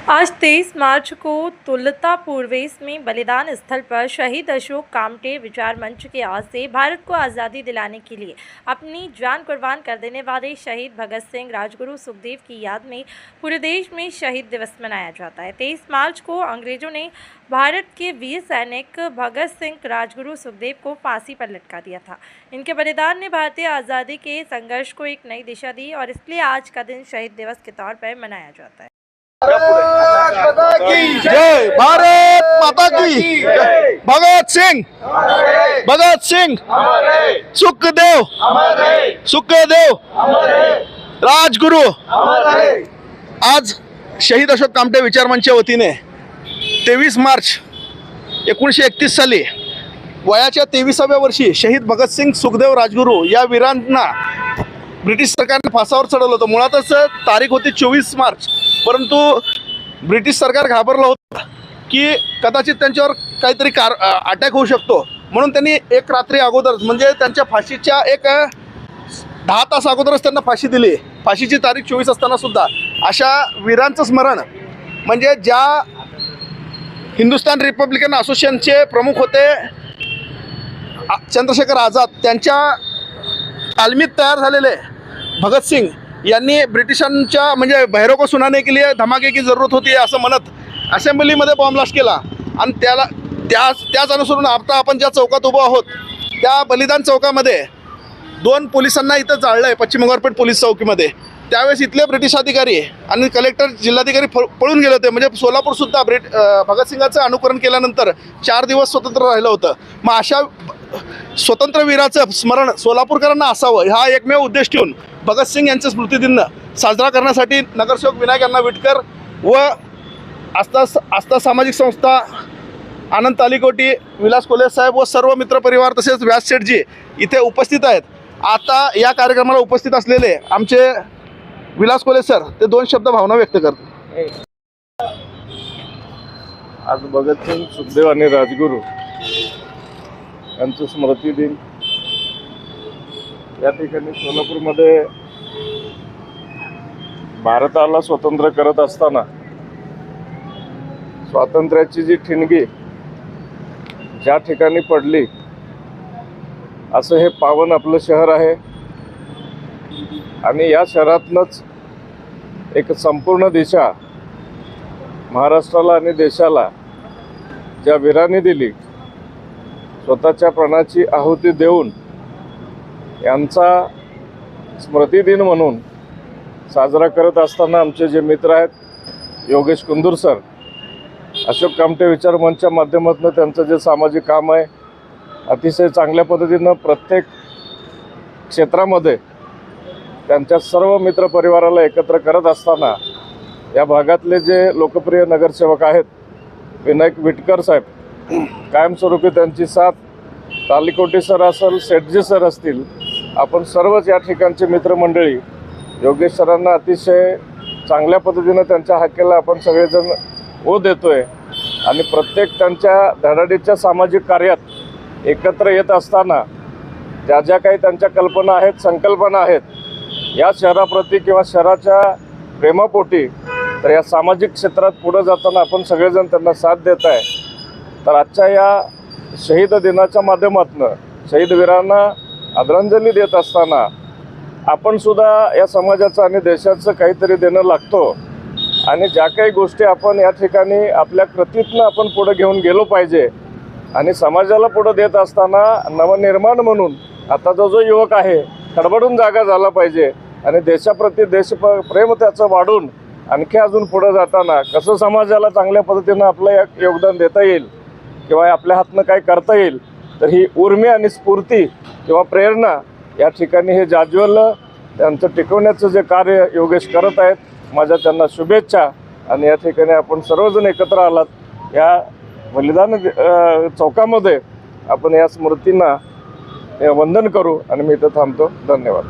आज 23 मार्च को तुलता पूर्वेश में बलिदान स्थल पर शहीद अशोक कामटे विचार मंच की ओर से भारत को आज़ादी दिलाने के लिए अपनी जान कुर्बान कर देने वाले शहीद भगत सिंह, राजगुरु सुखदेव की याद में पूरे देश में शहीद दिवस मनाया जाता है। 23 मार्च को अंग्रेजों ने भारत के वीर सैनिक भगत सिंह, राजगुरु सुखदेव को फांसी पर लटका दिया था। इनके बलिदान ने भारतीय आज़ादी के संघर्ष को एक नई दिशा दी और इसलिए आज का दिन शहीद दिवस के तौर पर मनाया जाता है। भारत माता की जय, भारत माता की जय। भगत सिंह सुखदेव राजगुरु। आज शहीद अशोक कामटे विचार मंचच्या वतीने 23 मार्च 1931 साली वयाच्या 23व्या वर्षी शहीद भगत सिंग, सुखदेव, राजगुरु या वीरांना ब्रिटिश सरकारने फासावर चढवलं होतं। मुळातच तारीख होती 24 मार्च, परंतु ब्रिटिश सरकार घाबरलं होतं की कदाचित त्यांच्यावर काहीतरी अटॅक होऊ शकतो, म्हणून त्यांनी एक रात्री अगोदर म्हणजे त्यांच्या फाशीच्या एक 10 तास अगोदरच त्यांना फाशी दिली। फाशीची तारीख 24 असताना सुद्धा अशा वीरांचं स्मरण म्हणजे ज्या हिंदुस्तान रिपब्लिकन असोसिएशनचे प्रमुख होते चंद्रशेखर आझाद, त्यांच्या तालमीत तयार झालेले भगत सिंग यांनी ब्रिटिशांच्या म्हणजे बहरों को सुनाने के लिए धमाके की जरूरत होती असं म्हणत असेंब्लीमध्ये बॉम्ब ब्लास्ट केला। आणि त्याच अनुसरून आता आपण ज्या चौकात उभो आहोत त्या बलिदान चौकामध्ये 2 पोलिसांना इथं जाळलं आहे, पश्चिम बंगाल पोलीस चौकीमध्ये। त्यावेळेस इथले ब्रिटिश अधिकारी आणि कलेक्टर, जिल्हाधिकारी पळून गेले होते। म्हणजे सोलापूरसुद्धा भगतसिंगाचं अनुकरण केल्यानंतर 4 दिवस स्वतंत्र राहिलं होतं। मग अशा स्वतंत्र वीराचं स्मरण सोलापूरकरांना असावं हा एकमेव उद्देश ठेवून भगतसिंग यांचा स्मृतिदिन साजरा करण्यासाठी नगरसेवक विनायक अण्णा विटकर व आस्था सामाजिक संस्था, आनंद तालीकोटी, विलास कोले साहेब व सर्व मित्रपरिवार तसेच व्यास शेठजी इथे उपस्थित आहेत। आता या कार्यक्रमाला उपस्थित असलेले आमचे विलास कोले सर ते 2 शब्द भावना व्यक्त करतात। आज भगतसिंग, सुखदेव आणि राजगुरू यांचं स्मृती दिन या ठिकाणी सोलापूरमध्ये भारताला स्वतंत्र करत असताना स्वातंत्र्याची जी ठिणगी ज्या ठिकाणी पडली असं हे पावन आपलं शहर आहे। आणि या शहरातनंच एक संपूर्ण दिशा महाराष्ट्राला आणि देशाला ज्या वीरांनी दिली, स्वतःच्या प्राणाची आहुती देऊन यांचा स्मृतिदिन म्हणून साजरा करत असताना आमचे जे मित्र आहेत योगेश कुंदूर सर, अशोक कामटे विचार मंचच्या माध्यमातून त्यांचं जे सामाजिक काम आहे अतिशय चांगल्या पद्धतीनं प्रत्येक क्षेत्रामध्ये त्यांच्या सर्व मित्रपरिवाराला एकत्र करत असताना या भागातले जे लोकप्रिय नगरसेवक आहेत विनायक विटकर साहेब, कायमस्वरूपी त्यांची साथ, तालीकोटी सर असेल, शेठजी सर असतील, आपण सर्वच या ठिकाणचे मित्रमंडळी योगेश सरांना अतिशय चांगल्या पद्धतीनं त्यांच्या हाकेला आपण सगळेजण ओ देतोय। आणि प्रत्येक त्यांच्या धडाडीच्या सामाजिक कार्यात एकत्र येत असताना ज्या ज्या काही त्यांच्या कल्पना आहेत, संकल्पना आहेत या शहराप्रती किंवा शहराच्या प्रेमापोटी, तर या सामाजिक क्षेत्रात पुढे जाताना आपण सगळेजण त्यांना साथ देत आहे। तर आजच्या या शहीद दिनाच्या माध्यमातून शहीद वीरांना आदरांजली देत असताना आपण सुद्धा या समाजाचं आणि देशाचं काहीतरी देणं लागतो। आणि ज्या काही गोष्टी आपण या ठिकाणी आपल्या कृतीतनं आपण पुढे घेऊन गेलो पाहिजे आणि समाजाला पुढे देत असताना नवनिर्माण म्हणून आता जो युवक आहे खडबडून जागा झाला पाहिजे आणि देशाप्रती देशप्रेम त्याचं वाढून आणखी अजून पुढे जाताना कसं समाजाला चांगल्या पद्धतीनं आपलं योगदान देता येईल किंवा आपल्या हातनं काय करता येईल, तर ही उर्मी आणि स्फूर्ती किंवा प्रेरणा या ठिकाणी हे जाज्वल्य त्यांचं टिकवण्याचं जे कार्य योगेश करत आहेत, माझ्या त्यांना शुभेच्छा। आणि या ठिकाणी आपण सर्वजण एकत्र आलात या बलिदान चौकामध्ये आपण या स्मृतींना वंदन करू आणि मी इथं थांबतो। धन्यवाद।